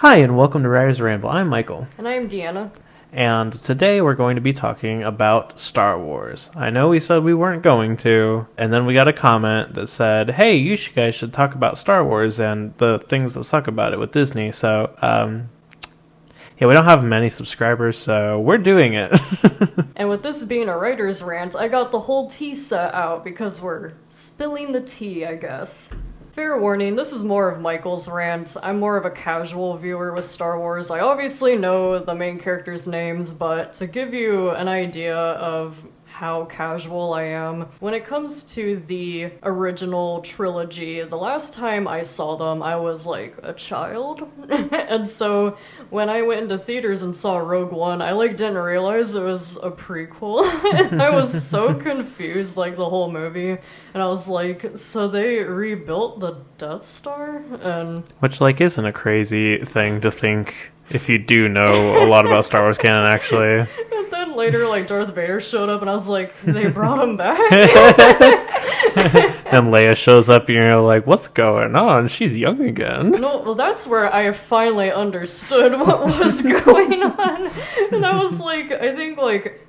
Hi, and welcome to Rise of Ramble. I'm Michael, And I'm Deanna. and today we're going to be talking about Star Wars. I know we said we weren't going to, and then we got a comment that said, hey, guys should talk about Star Wars and the things that suck about it with Disney. So, yeah, we don't have many subscribers, so we're doing it. And with this being a writer's rant, I got the whole tea set out because we're spilling the tea, I guess. Fair warning, this is more of Michael's rant. I'm more of a casual viewer with Star Wars. I obviously know the main characters' names, but to give you an idea of how casual I am, when it comes to the original trilogy, the last time I saw them, I was like a child. And so when I went into theaters and saw Rogue One, I didn't realize it was a prequel. I was so confused the whole movie. And I was like, so they rebuilt the Death Star? And Which, isn't a crazy thing to think if you do know a lot about Star Wars canon, actually. And then later, Darth Vader showed up, and I was like, they brought him back? And Leia shows up, and you're like, what's going on? She's young again. No, well, that's where I finally understood what was going on. And I was I think,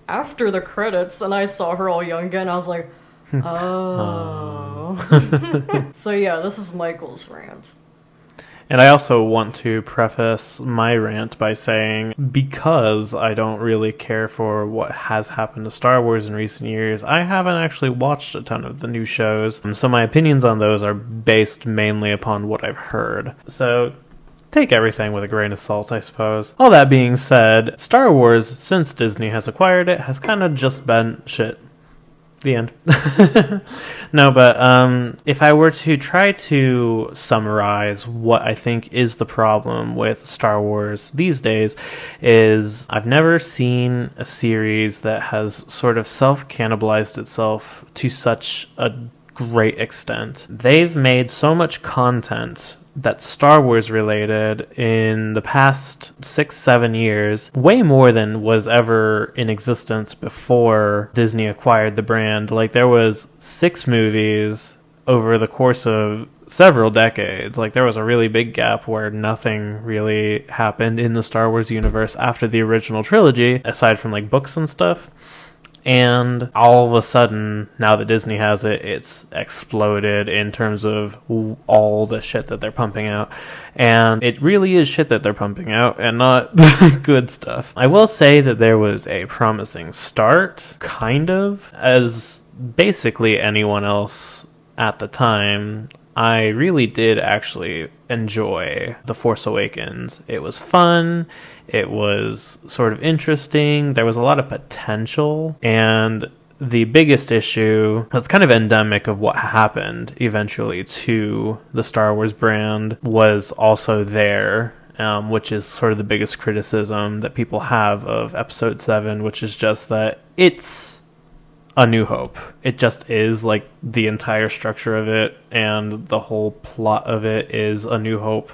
after the credits, and I saw her all young again, I was like, oh. So yeah, this is Michael's rant. And I also want to preface my rant by saying, because I don't really care for what has happened to Star Wars in recent years, I haven't actually watched a ton of the new shows, so my opinions on those are based mainly upon what I've heard. So take everything with a grain of salt, I suppose. All that being said, Star Wars, since Disney has acquired it, has kind of just been shit. The end. No, but if I were to try to summarize what I think is the problem with Star Wars these days, is I've never seen a series that has sort of self-cannibalized itself to such a great extent. They've made so much content that's Star Wars related in the past 6-7 years, way more than was ever in existence before Disney acquired the brand. There was 6 movies over the course of several decades. There was a really big gap where nothing really happened in the Star Wars universe after the original trilogy, aside from books and stuff. And all of a sudden, now that Disney has it, it's exploded in terms of all the shit that they're pumping out. And it really is shit that they're pumping out and not good stuff. I will say that there was a promising start, kind of, as basically anyone else at the time. I really did actually enjoy The Force Awakens. It was fun. It was sort of interesting. There was a lot of potential. And the biggest issue that's kind of endemic of what happened eventually to the Star Wars brand was also there, which is sort of the biggest criticism that people have of Episode 7, which is just that it's A New Hope. It just is, the entire structure of it and the whole plot of it is A New Hope,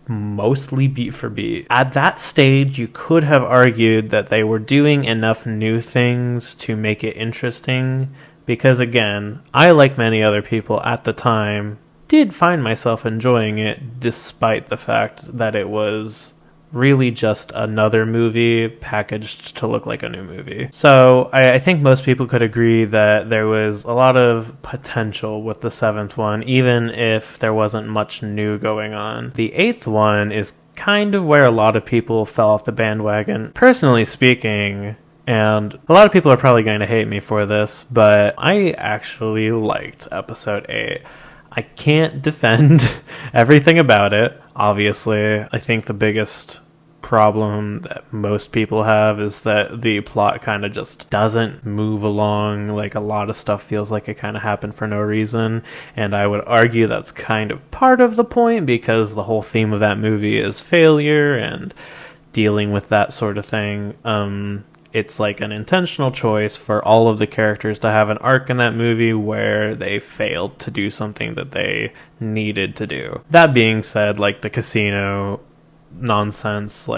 mostly beat for beat. At that stage, you could have argued that they were doing enough new things to make it interesting, because again, I, like many other people at the time, did find myself enjoying it, despite the fact that it was really just another movie packaged to look like a new movie. So I think most people could agree that there was a lot of potential with the 7th one, even if there wasn't much new going on. The 8th one is kind of where a lot of people fell off the bandwagon. Personally speaking, and a lot of people are probably going to hate me for this, but I actually liked Episode 8. I can't defend everything about it, obviously. I think the biggest problem that most people have is that the plot kind of just doesn't move along. A lot of stuff feels like it kind of happened for no reason, and I would argue that's kind of part of the point, because the whole theme of that movie is failure and dealing with that sort of thing. It's an intentional choice for all of the characters to have an arc in that movie where they failed to do something that they needed to do. That being said, the casino nonsense,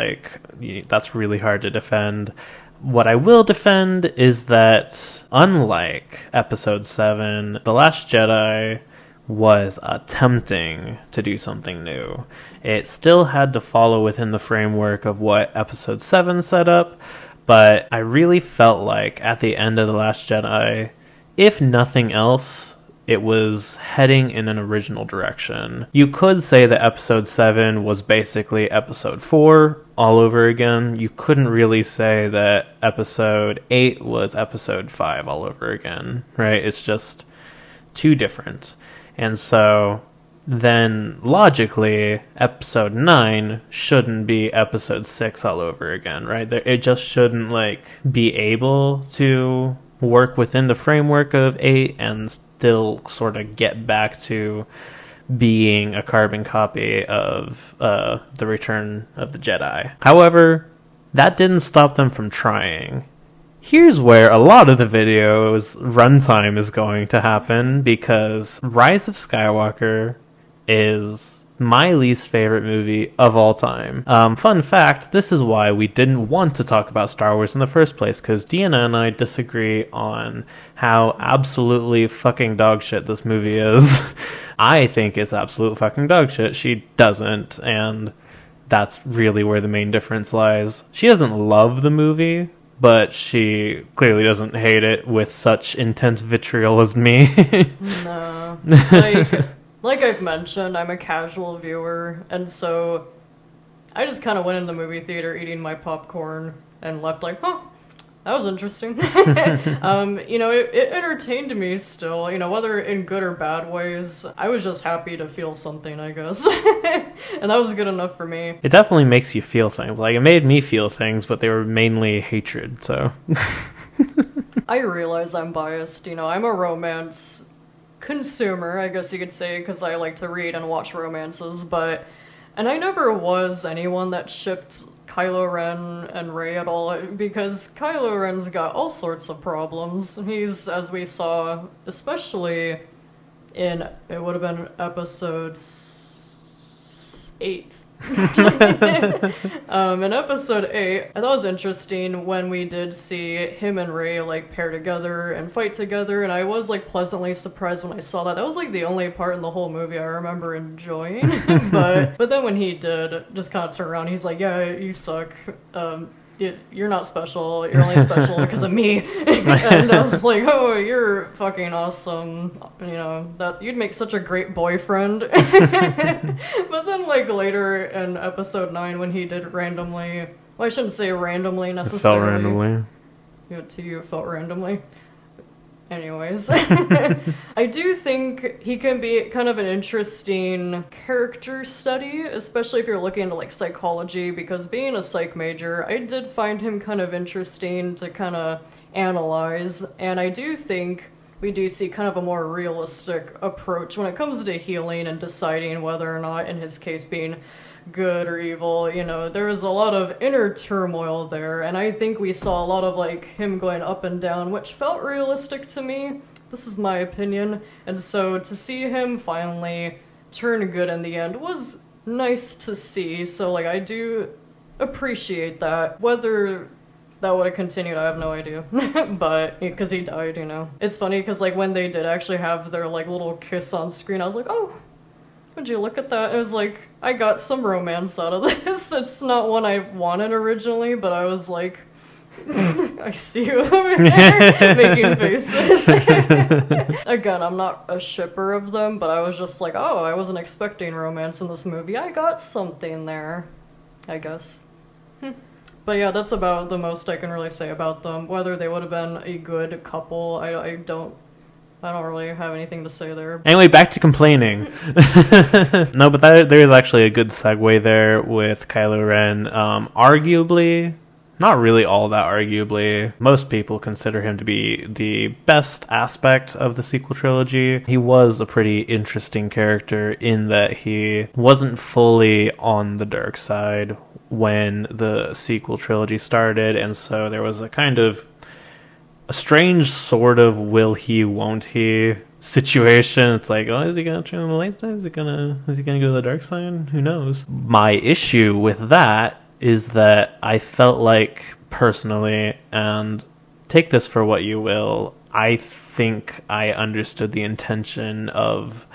that's really hard to defend. What I will defend is that, unlike Episode 7, The Last Jedi was attempting to do something new. It still had to follow within the framework of what Episode 7 set up, but I really felt like at the end of The Last Jedi, if nothing else, it was heading in an original direction. You could say that Episode 7 was basically Episode 4 all over again. You couldn't really say that Episode 8 was Episode 5 all over again, right? It's just too different. And so then logically Episode 9 shouldn't be Episode 6 all over again, right? It just shouldn't like be able to work within the framework of 8 and still sort of get back to being a carbon copy of the Return of the Jedi. However, that didn't stop them from trying. Here's where a lot of the video's runtime is going to happen, because Rise of Skywalker is my least favorite movie of all time. Fun fact, this is why we didn't want to talk about Star Wars in the first place, because Deanna and I disagree on how absolutely fucking dogshit this movie is. I think it's absolute fucking dogshit. She doesn't, and that's really where the main difference lies. She doesn't love the movie, but she clearly doesn't hate it with such intense vitriol as me. No. Like I've mentioned, I'm a casual viewer, and so I just kind of went in the movie theater eating my popcorn and left like, huh, that was interesting. It entertained me still, whether in good or bad ways. I was just happy to feel something, I guess. And that was good enough for me. It definitely makes you feel things. Like, it made me feel things, but they were mainly hatred, so. I realize I'm biased. I'm a romance consumer, I guess you could say, because I like to read and watch romances, and I never was anyone that shipped Kylo Ren and Rey at all, because Kylo Ren's got all sorts of problems. He's, as we saw, especially in, it would have been episode 8. In episode 8, I thought it was interesting when we did see him and Rey like pair together and fight together, and I was like pleasantly surprised when I saw that. That was like the only part in the whole movie I remember enjoying. but then when he did just kind of turn around, he's like, yeah, you suck. You're not special. You're only special because of me. And I was like, oh, you're fucking awesome. That you'd make such a great boyfriend. But then, like, later in episode 9, when he did randomly, well, I shouldn't say randomly necessarily. It felt randomly. To you, it felt randomly. Anyways, I do think he can be kind of an interesting character study, especially if you're looking into like psychology, because being a psych major, I did find him kind of interesting to kind of analyze, and I do think we do see kind of a more realistic approach when it comes to healing and deciding whether or not, in his case, being good or evil. There was a lot of inner turmoil there, and I think we saw a lot of like him going up and down, which felt realistic to me. This is my opinion. And so to see him finally turn good in the end was nice to see. So like, I do appreciate that. Whether that would have continued, I have no idea. But because he died, it's funny because like when they did actually have their like little kiss on screen, I was like, oh, would you look at that? It was like, I got some romance out of this. It's not one I wanted originally, but I was like, I see you over there making faces. Again, I'm not a shipper of them, but I was just like, oh, I wasn't expecting romance in this movie. I got something there, I guess. But yeah, that's about the most I can really say about them. Whether they would have been a good couple, I don't really have anything to say there. Anyway, back to complaining. No, but there is actually a good segue there with Kylo Ren. Arguably, not really all that arguably, most people consider him to be the best aspect of the sequel trilogy. He was a pretty interesting character in that he wasn't fully on the dark side when the sequel trilogy started, and so there was a kind of a strange sort of will he, won't he situation. It's like, oh, is he gonna turn on the lights now? Is he gonna go to the dark side? Who knows? My issue with that is that I felt like, personally, and take this for what you will, I think I understood the intention of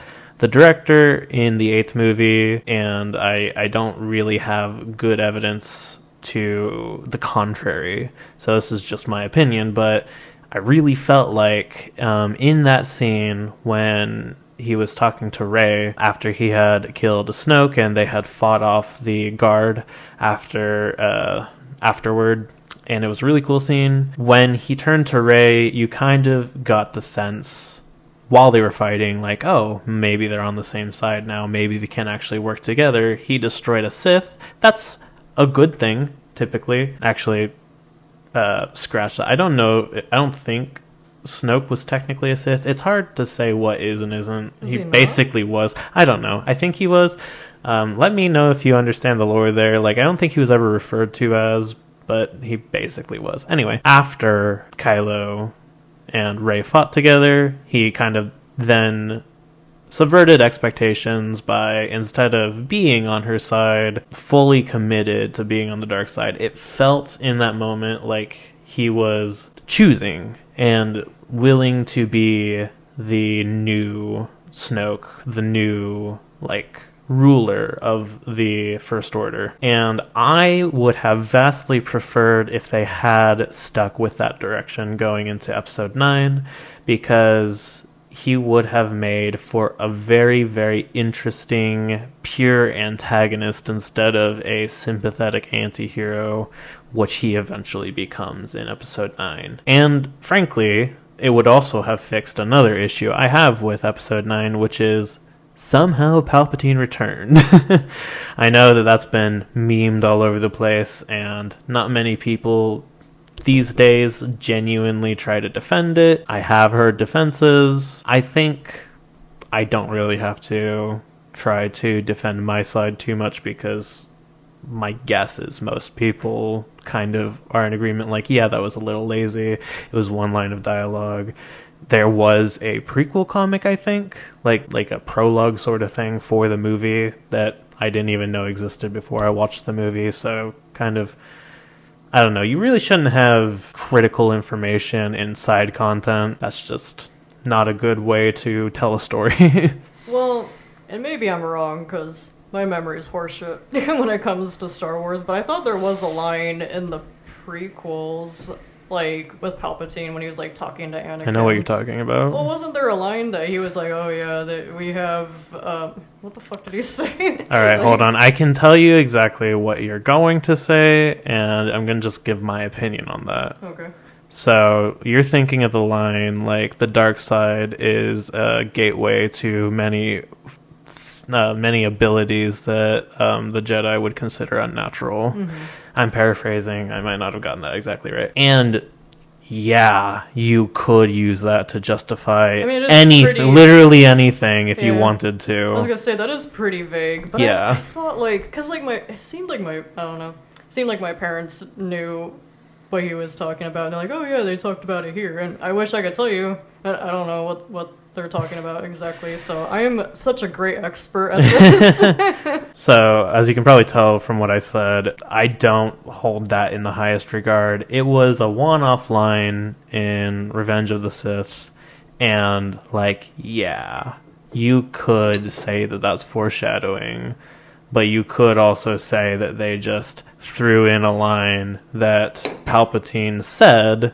the director in the 8th movie, and I don't really have good evidence to the contrary, so this is just my opinion, but I really felt like in that scene when he was talking to Rey after he had killed Snoke and they had fought off the guard afterward, and it was a really cool scene. When he turned to Rey, you kind of got the sense while they were fighting, like, oh, maybe they're on the same side now, maybe they can actually work together. He destroyed a Sith. That's a good thing, typically. Actually, scratch that. I don't know. I don't think Snoke was technically a Sith. It's hard to say what is and isn't. He basically was. I don't know. I think he was. Let me know if you understand the lore there. Like, I don't think he was ever referred to as, but he basically was. Anyway, after Kylo and Rey fought together, he kind of then subverted expectations by, instead of being on her side, fully committed to being on the dark side. It felt in that moment like he was choosing and willing to be the new Snoke, the new, like, ruler of the First Order. And I would have vastly preferred if they had stuck with that direction going into Episode 9, because he would have made for a very, very interesting, pure antagonist instead of a sympathetic anti-hero, which he eventually becomes in Episode 9. And frankly, it would also have fixed another issue I have with Episode 9, which is somehow Palpatine returned. I know that that's been memed all over the place, and not many people these days genuinely try to defend it. I have heard defenses. I think I don't really have to try to defend my side too much, because my guess is most people kind of are in agreement, like, yeah, that was a little lazy. It was one line of dialogue. There was a prequel comic, I think, like a prologue sort of thing for the movie that I didn't even know existed before I watched the movie, so kind of, I don't know, you really shouldn't have critical information in side content. That's just not a good way to tell a story. Well, and maybe I'm wrong, because my memory is horseshit when it comes to Star Wars, but I thought there was a line in the prequels, like, with Palpatine when he was, like, talking to Anakin. I know what you're talking about. Well, wasn't there a line that he was like, oh yeah, that we have, what the fuck did he say? Alright, hold on. I can tell you exactly what you're going to say, and I'm going to just give my opinion on that. Okay. So, you're thinking of the line, like, the dark side is a gateway to many abilities that the Jedi would consider unnatural. Mm-hmm. I'm paraphrasing. I might not have gotten that exactly right. And yeah, you could use that to justify anything, literally anything, if you wanted to. I was gonna say that is pretty vague, but I thought, like, because like it seemed like my parents knew what he was talking about. And they're like, oh yeah, they talked about it here, and I wish I could tell you, but I don't know what they're talking about exactly, so I am such a great expert at this. So, as you can probably tell from what I said, I don't hold that in the highest regard. It was a one-off line in Revenge of the Sith, and, like, yeah, you could say that that's foreshadowing, but you could also say that they just threw in a line that Palpatine said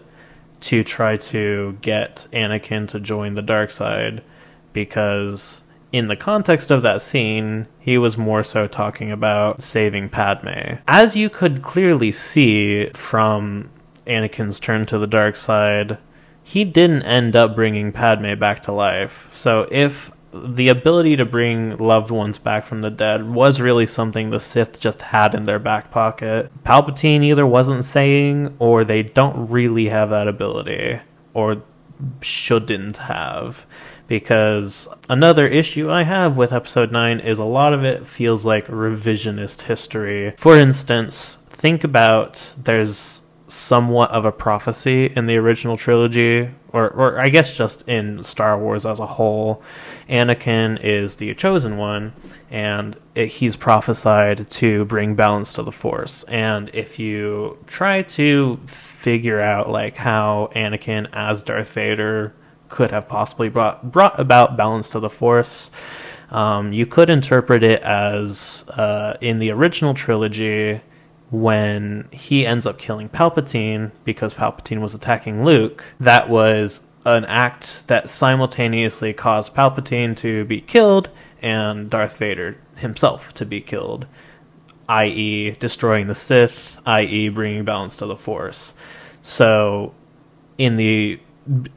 to try to get Anakin to join the dark side, because in the context of that scene, he was more so talking about saving Padme. As you could clearly see from Anakin's turn to the dark side, he didn't end up bringing Padme back to life. So if the ability to bring loved ones back from the dead was really something the Sith just had in their back pocket, Palpatine either wasn't saying, or they don't really have that ability, or shouldn't have. Because another issue I have with Episode 9 is a lot of it feels like revisionist history. For instance, think about, there's somewhat of a prophecy in the original trilogy, or I guess just in Star Wars as a whole. Anakin is the chosen one, and he's prophesied to bring balance to the Force. And if you try to figure out, like, how Anakin as Darth Vader could have possibly brought about balance to the Force, You could interpret it as in the original trilogy, when he ends up killing Palpatine because Palpatine was attacking Luke, that was an act that simultaneously caused Palpatine to be killed and Darth Vader himself to be killed, i.e. destroying the Sith, i.e. bringing balance to the Force. So in the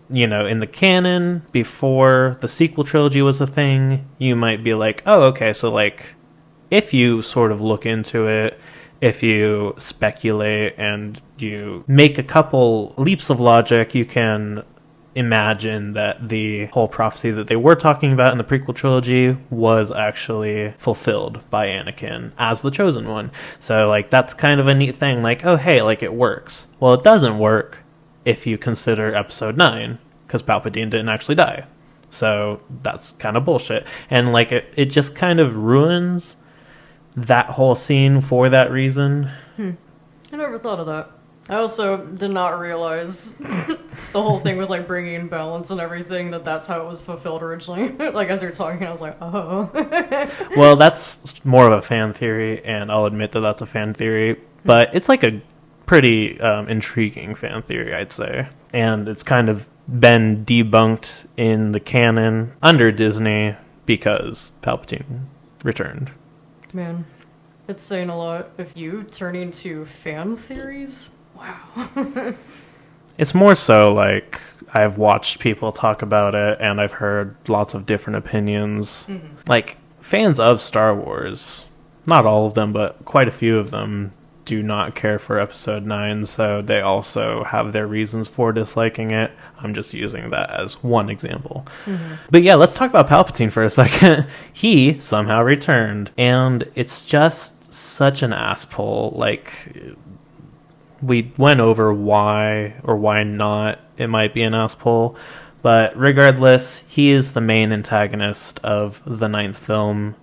in the canon before the sequel trilogy was a thing, you might be like, oh, okay, so like if you sort of look into it, if you speculate and you make a couple leaps of logic, you can imagine that the whole prophecy that they were talking about in the prequel trilogy was actually fulfilled by Anakin as the chosen one. So like that's kind of a neat thing, like, oh hey, like it works. Well, it doesn't work if you consider episode 9, because Palpatine didn't actually die. So that's kind of bullshit. And like it just kind of ruins that whole scene for that reason. I never thought of that. I also did not realize the whole thing with like bringing balance and everything, that's how it was fulfilled originally. Like as you're talking, I was like, oh. Well, that's more of a fan theory, and I'll admit that that's a fan theory, but it's like a pretty intriguing fan theory, I'd say. And it's kind of been debunked in the canon under Disney because Palpatine returned. Man, it's saying a lot if you turn into fan theories. Wow. It's more so like I've watched people talk about it and I've heard lots of different opinions. Like fans of Star Wars, not all of them, but quite a few of them do not care for episode 9, so they also have their reasons for disliking it. I'm just using that as one example. But yeah, let's talk about Palpatine for a second. He somehow returned, and it's just such an ass pull. Like, we went over why or why not it might be an ass pull, but regardless, he is the main antagonist of the 9th film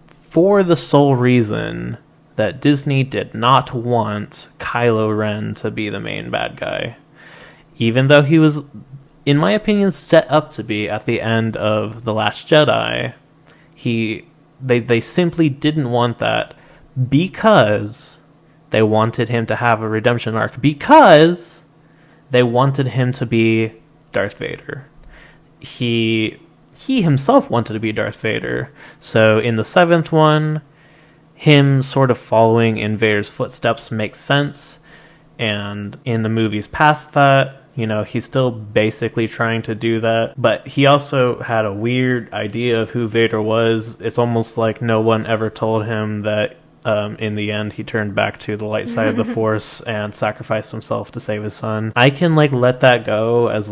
for the sole reason that Disney did not want Kylo Ren to be the main bad guy. Even though he was, in my opinion, set up to be at the end of The Last Jedi, they simply didn't want that because they wanted him to have a redemption arc, because they wanted him to be Darth Vader. He himself wanted to be Darth Vader. So in the 7th one, him sort of following in Vader's footsteps makes sense. And in the movies past that, he's still basically trying to do that. But he also had a weird idea of who Vader was. It's almost like no one ever told him that in the end he turned back to the light side of the Force and sacrificed himself to save his son. I can let that go as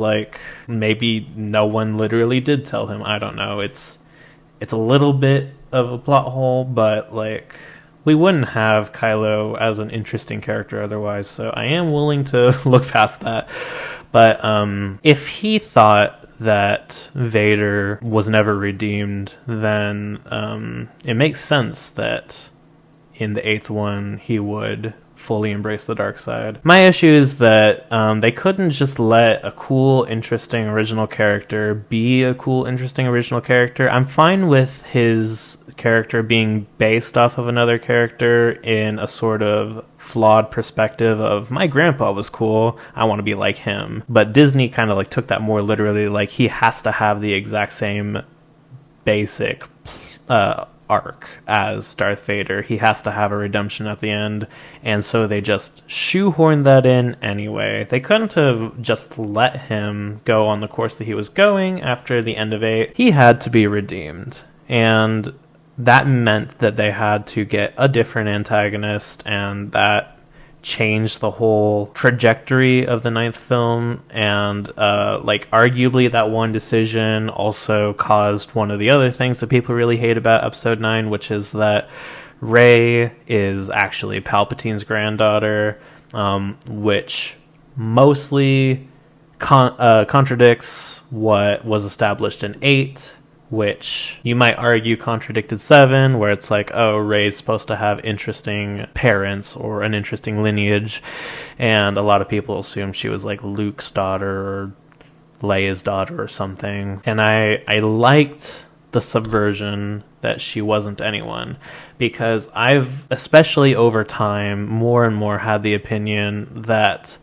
maybe no one literally did tell him. I don't know. It's a little bit of a plot hole, but we wouldn't have Kylo as an interesting character otherwise, so I am willing to look past that. But if he thought that Vader was never redeemed, then it makes sense that in the 8th one he would fully embrace the dark side. My issue is that they couldn't just let a cool, interesting, original character be a cool, interesting, original character. I'm fine with his character being based off of another character in a sort of flawed perspective of, my grandpa was cool, I want to be like him. But Disney kind of took that more literally, he has to have the exact same basic arc as Darth Vader. He has to have a redemption at the end, and so they just shoehorned that in anyway. They couldn't have just let him go on the course that he was going after the end of 8. He had to be redeemed, and that meant that they had to get a different antagonist, and that changed the whole trajectory of the 9th film. And arguably that one decision also caused one of the other things that people really hate about episode 9, which is that Rey is actually Palpatine's granddaughter, which mostly contradicts what was established in 8, which you might argue contradicted 7, where it's Rey's supposed to have interesting parents or an interesting lineage, and a lot of people assume she was Luke's daughter or Leia's daughter or something. And I liked the subversion that she wasn't anyone. Because I've, especially over time, more and more had the opinion that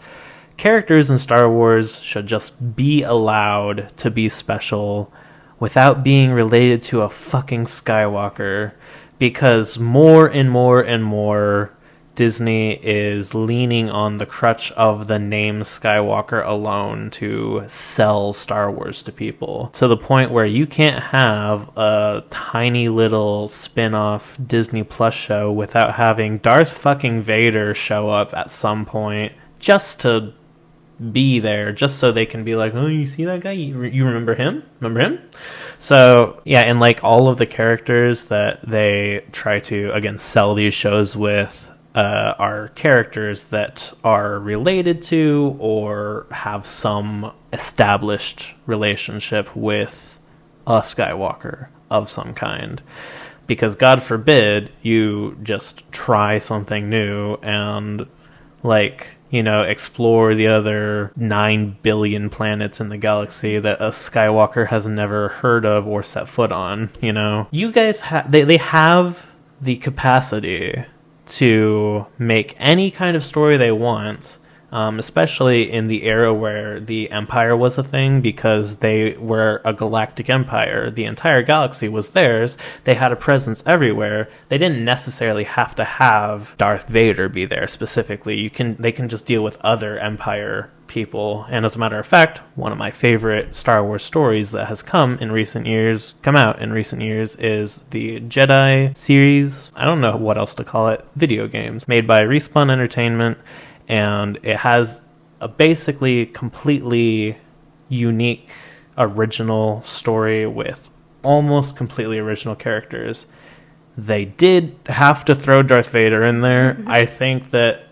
characters in Star Wars should just be allowed to be special without being related to a fucking Skywalker. Because more and more and more, Disney is leaning on the crutch of the name Skywalker alone to sell Star Wars to people, to the point where you can't have a tiny little spin-off Disney Plus show without having Darth fucking Vader show up at some point just to be there, just so they can be like, oh, you see that guy? You remember him? Remember him? So, yeah, and like all of the characters that they try to, again, sell these shows with are characters that are related to or have some established relationship with a Skywalker of some kind. Because God forbid you just try something new and, like, you know, explore the other 9 billion planets in the galaxy that a Skywalker has never heard of or set foot on, you know? You guys they have the capacity to make any kind of story they want, especially in the era where the Empire was a thing, because they were a galactic empire. The entire galaxy was theirs. They had a presence everywhere. They didn't necessarily have to have Darth Vader be there specifically. They can just deal with other Empire people. And as a matter of fact, one of my favorite Star Wars stories that has come out in recent years is the Jedi series. I don't know what else to call it. Video games made by Respawn Entertainment, and it has a basically completely unique original story with almost completely original characters. They did have to throw Darth Vader in there. I think that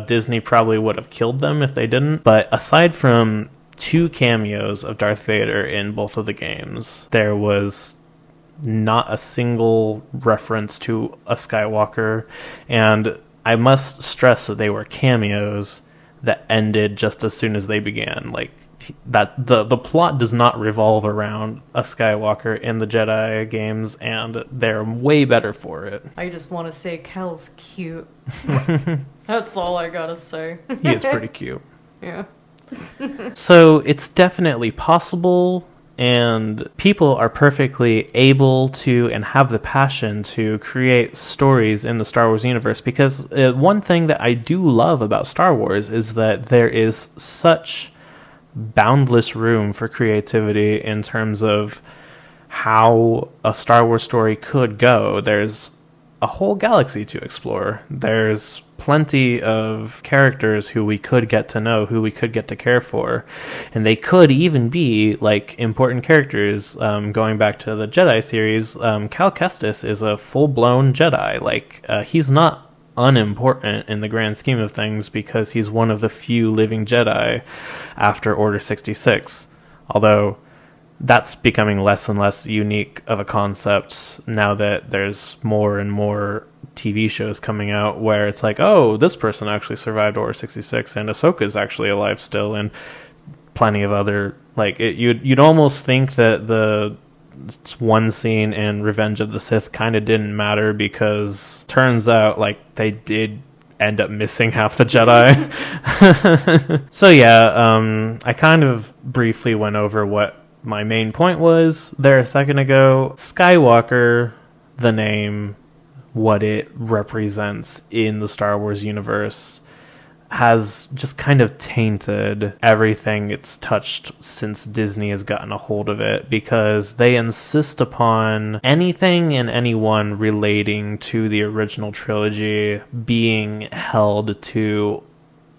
Disney probably would have killed them if they didn't. But aside from 2 cameos of Darth Vader in both of the games, there was not a single reference to a Skywalker. And I must stress that they were cameos that ended just as soon as they began. Like, that the plot does not revolve around a Skywalker in the Jedi games, and they're way better for it. I just want to say Cal's cute. That's all I gotta say. He is pretty cute. Yeah. So it's definitely possible, and people are perfectly able to and have the passion to create stories in the Star Wars universe, because one thing that I do love about Star Wars is that there is such boundless room for creativity in terms of how a Star Wars story could go. There's a whole galaxy to explore. There's plenty of characters who we could get to know, who we could get to care for, and they could even be like important characters. Going back to the Jedi series, Cal Kestis is a full-blown Jedi. Like, he's not unimportant in the grand scheme of things because he's one of the few living Jedi after Order 66. Although that's becoming less and less unique of a concept now that there's more and more TV shows coming out where it's like, oh, this person actually survived Order 66 and Ahsoka's actually alive still, and plenty of other, like, you'd almost think that the one scene in Revenge of the Sith kind of didn't matter, because turns out, like, they did end up missing half the Jedi. So yeah, I kind of briefly went over what my main point was there a second ago. Skywalker, the name, what it represents in the Star Wars universe, has just kind of tainted everything it's touched since Disney has gotten a hold of it, because they insist upon anything and anyone relating to the original trilogy being held to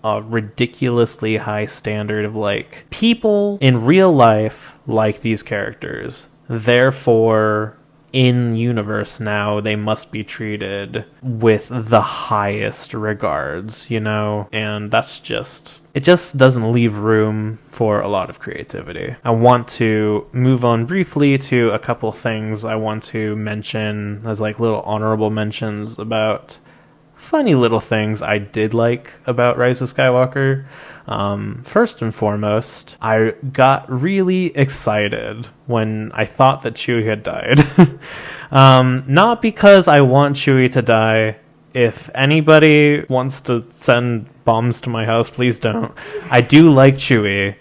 a ridiculously high standard of, like, people in real life like these characters, therefore in universe now they must be treated with the highest regards, you know? And that's just, it just doesn't leave room for a lot of creativity. I want to move on briefly to a couple things I want to mention as like little honorable mentions about funny little things I did like about Rise of Skywalker. First and foremost, I got really excited when I thought that Chewie had died. Not because I want Chewie to die. If anybody wants to send bombs to my house, please don't. I do like Chewie.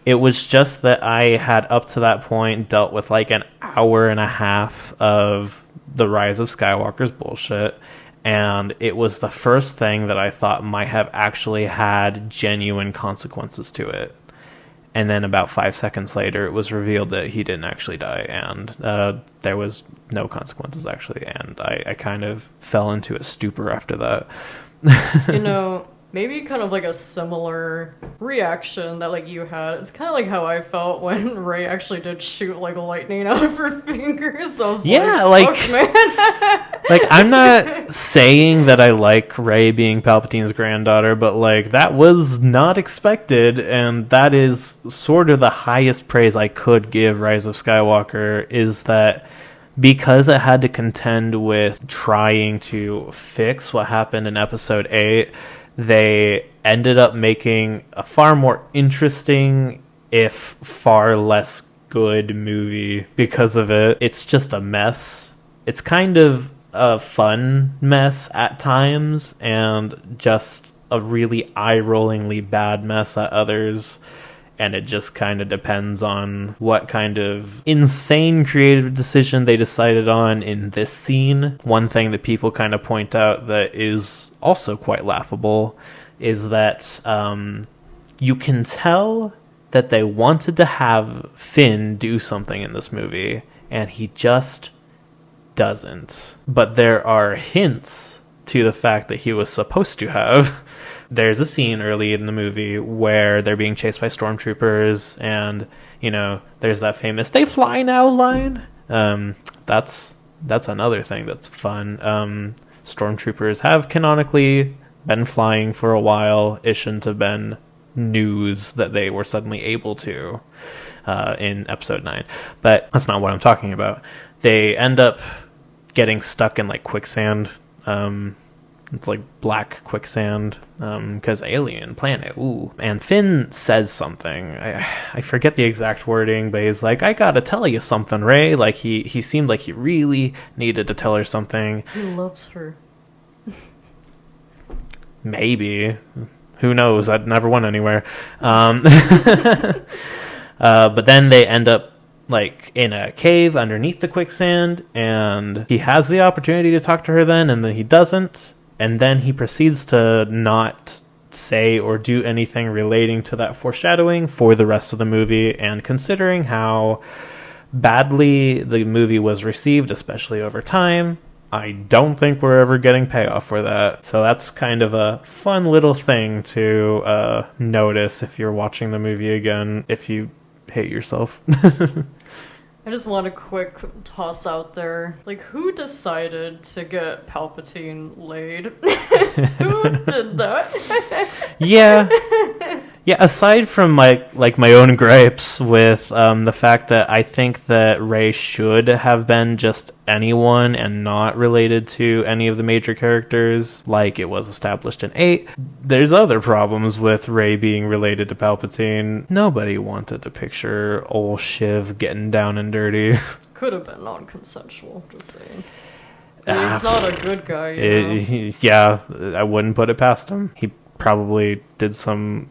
It was just that I had up to that point dealt with like an hour and a half of the Rise of Skywalker's bullshit, and it was the first thing that I thought might have actually had genuine consequences to it. And then about 5 seconds later, it was revealed that he didn't actually die, and there was no consequences, actually, and I kind of fell into a stupor after that. You know, maybe kind of like a similar reaction that like you had. It's kind of like how I felt when Rey actually did shoot like lightning out of her fingers. I was like, fuck, man. Like, I'm not saying that I like Rey being Palpatine's granddaughter, but like that was not expected, and that is sort of the highest praise I could give Rise of Skywalker, is that because it had to contend with trying to fix what happened in Episode 8, they ended up making a far more interesting, if far less good movie because of it. It's just a mess. It's kind of a fun mess at times, and just a really eye-rollingly bad mess at others. And it just kind of depends on what kind of insane creative decision they decided on in this scene. One thing that people kind of point out that is also quite laughable is that you can tell that they wanted to have Finn do something in this movie, and he just doesn't. But there are hints to the fact that he was supposed to have. There's a scene early in the movie where they're being chased by stormtroopers, and, you know, there's that famous "they fly now" line. That's another thing that's fun. Stormtroopers have canonically been flying for a while. It shouldn't have been news that they were suddenly able to in Episode 9. But that's not what I'm talking about. They end up getting stuck in, like, quicksand. It's like black quicksand, because alien planet, ooh. And Finn says something. I forget the exact wording, but he's like, "I gotta tell you something, Rey." Like, he seemed like he really needed to tell her something. He loves her. Maybe. Who knows? That never went anywhere. But then they end up like in a cave underneath the quicksand, and he has the opportunity to talk to her then, and then he doesn't. And then he proceeds to not say or do anything relating to that foreshadowing for the rest of the movie. And considering how badly the movie was received, especially over time, I don't think we're ever getting payoff for that. So that's kind of a fun little thing to notice if you're watching the movie again, if you hate yourself. I just want a quick toss out there. Like, who decided to get Palpatine laid? Who did that? Yeah. Yeah, aside from my own gripes with the fact that I think that Rey should have been just anyone and not related to any of the major characters, like it was established in 8, there's other problems with Rey being related to Palpatine. Nobody wanted to picture old Shiv getting down and dirty. Could have been non-consensual, just saying. He's not a good guy, yeah, I wouldn't put it past him. He probably did some...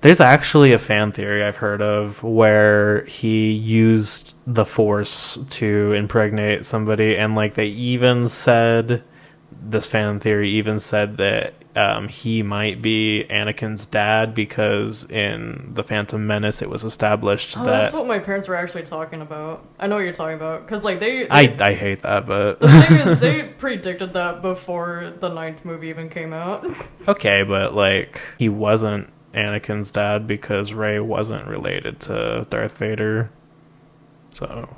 There's actually a fan theory I've heard of where he used the Force to impregnate somebody, and like they even said, this fan theory even said that he might be Anakin's dad, because in The Phantom Menace it was established that... that's what my parents were actually talking about. I know what you're talking about, because like they I hate that, but... The thing is, they predicted that before the 9th movie even came out. Okay, but like, he wasn't Anakin's dad because Rey wasn't related to Darth Vader. So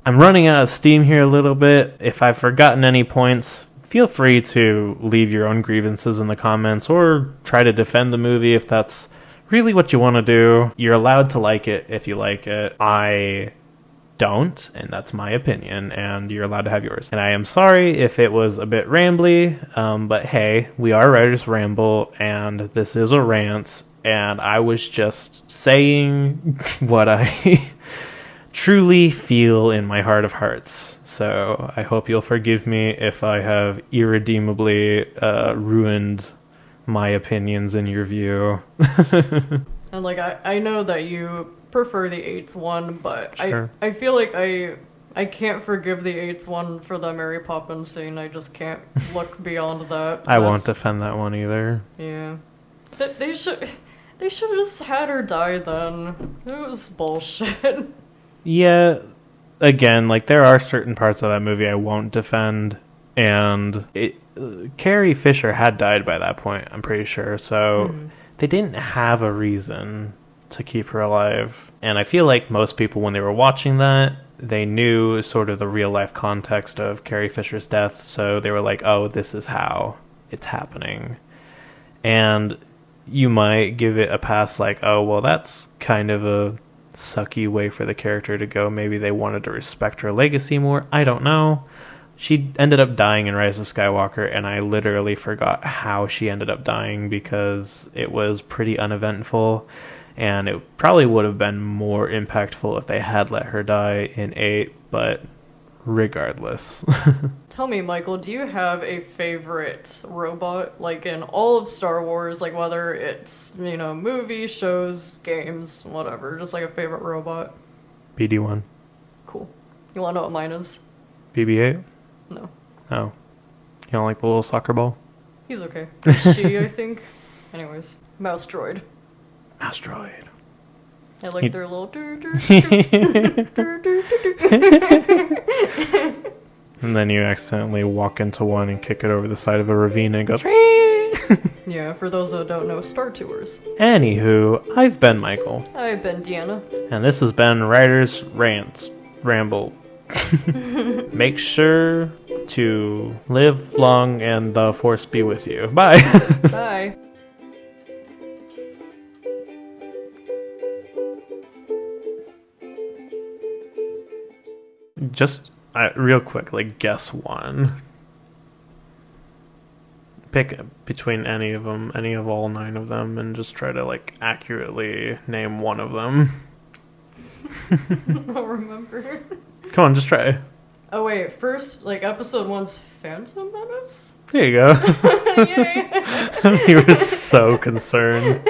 I'm running out of steam here a little bit. If I've forgotten any points, feel free to leave your own grievances in the comments, or try to defend the movie if that's really what you want to do. You're allowed to like it if you like it. I don't, and that's my opinion, and you're allowed to have yours. And I am sorry if it was a bit rambly, but hey, we are Writers Ramble, and this is a rant, and I was just saying what I truly feel in my heart of hearts. So I hope you'll forgive me if I have irredeemably ruined my opinions in your view. And like I know that you prefer the eighth one, but Sure. I feel like I can't forgive the eighth one for the Mary Poppins scene. I just can't look beyond that. I won't defend that one either. Yeah. They should have just had her die then. It was bullshit. Yeah, again, like, there are certain parts of that movie I won't defend, and Carrie Fisher had died by that point, I'm pretty sure, so they didn't have a reason to keep her alive. And I feel like most people, when they were watching that, they knew sort of the real-life context of Carrie Fisher's death, so they were like, oh, this is how it's happening. And you might give it a pass like, oh, well, that's kind of a sucky way for the character to go. Maybe they wanted to respect her legacy more. I don't know. She ended up dying in Rise of Skywalker, and I literally forgot how she ended up dying because it was pretty uneventful, and it probably would have been more impactful if they had let her die in 8, but regardless. Tell me, Michael, do you have a favorite robot, like in all of Star Wars, like whether it's, movies, shows, games, whatever, just like a favorite robot? BD1. Cool. You want to know what mine is? BB-8? No. Oh. You don't like the little soccer ball? He's okay. She, I think. Anyways, Mouse Droid. Mouse Droid. I like their little... And then you accidentally walk into one and kick it over the side of a ravine and it goes... Yeah, for those that don't know, Star Tours. Anywho, I've been Michael. I've been Deanna. And this has been Writers Rant Ramble. Make sure to live long and the force be with you. Bye. Bye. Just real quick, like, guess one. Pick between any of them, any of all 9 of them, and just try to, like, accurately name one of them. I'll remember. Come on, just try. Oh wait, first, like, episode 1's Phantom Menace? There you go. Yay! You were so concerned.